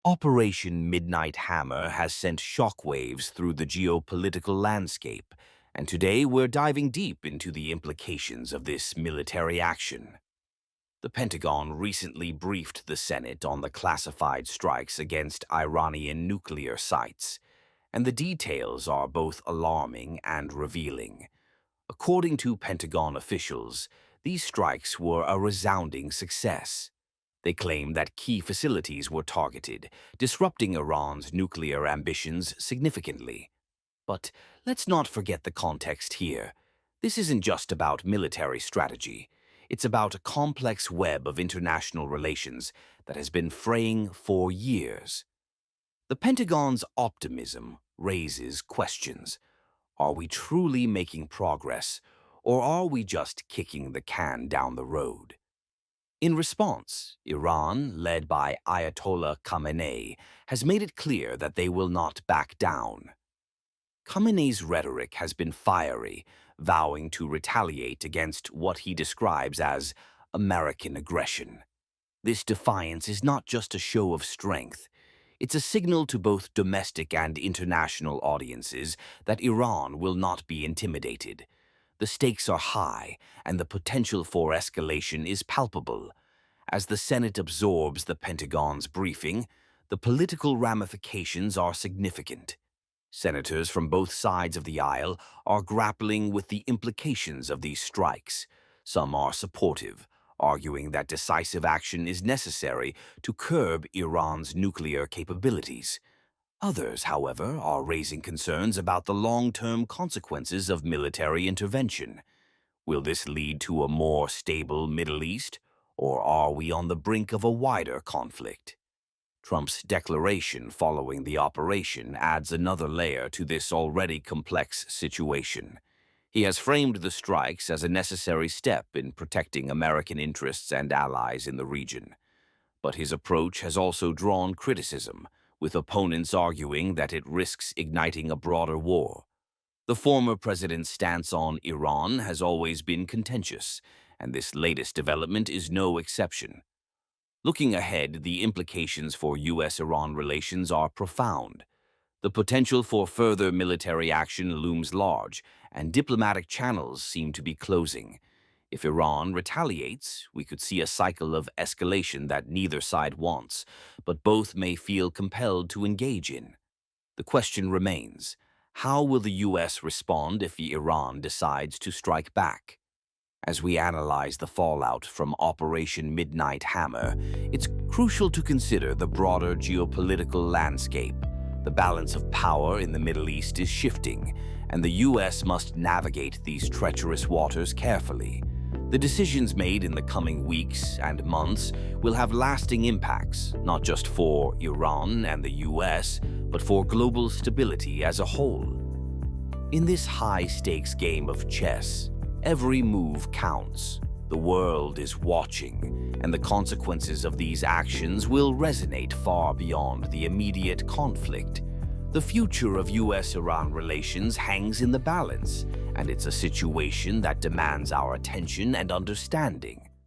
Operation Midnight Hammer has sent shockwaves through the geopolitical landscape, and today we're diving deep into the implications of this military action. The Pentagon recently briefed the Senate on the classified strikes against Iranian nuclear sites, and the details are both alarming and revealing. According to Pentagon officials, these strikes were a resounding success. They claim that key facilities were targeted, disrupting Iran's nuclear ambitions significantly. But let's not forget the context here. This isn't just about military strategy. It's about a complex web of international relations that has been fraying for years. The Pentagon's optimism raises questions. Are we truly making progress, or are we just kicking the can down the road? In response, Iran, led by Ayatollah Khamenei, has made it clear that they will not back down. Khamenei's rhetoric has been fiery, vowing to retaliate against what he describes as American aggression. This defiance is not just a show of strength. It's a signal to both domestic and international audiences that Iran will not be intimidated. The stakes are high, and the potential for escalation is palpable. As the Senate absorbs the Pentagon's briefing, the political ramifications are significant. Senators from both sides of the aisle are grappling with the implications of these strikes. Some are supportive, arguing that decisive action is necessary to curb Iran's nuclear capabilities. Others, however, are raising concerns about the long-term consequences of military intervention. Will this lead to a more stable Middle East, or are we on the brink of a wider conflict? Trump's declaration following the operation adds another layer to this already complex situation. He has framed the strikes as a necessary step in protecting American interests and allies in the region. But his approach has also drawn criticism, with opponents arguing that it risks igniting a broader war. The former president's stance on Iran has always been contentious, and this latest development is no exception. Looking ahead, the implications for U.S.-Iran relations are profound. The potential for further military action looms large, and diplomatic channels seem to be closing. If Iran retaliates, we could see a cycle of escalation that neither side wants, but both may feel compelled to engage in. The question remains, how will the U.S. respond if Iran decides to strike back? As we analyze the fallout from Operation Midnight Hammer, it's crucial to consider the broader geopolitical landscape. The balance of power in the Middle East is shifting, and the U.S. must navigate these treacherous waters carefully. The decisions made in the coming weeks and months will have lasting impacts, not just for Iran and the U.S., but for global stability as a whole. In this high-stakes game of chess, every move counts. The world is watching, and the consequences of these actions will resonate far beyond the immediate conflict. The future of U.S.-Iran relations hangs in the balance, and it's a situation that demands our attention and understanding.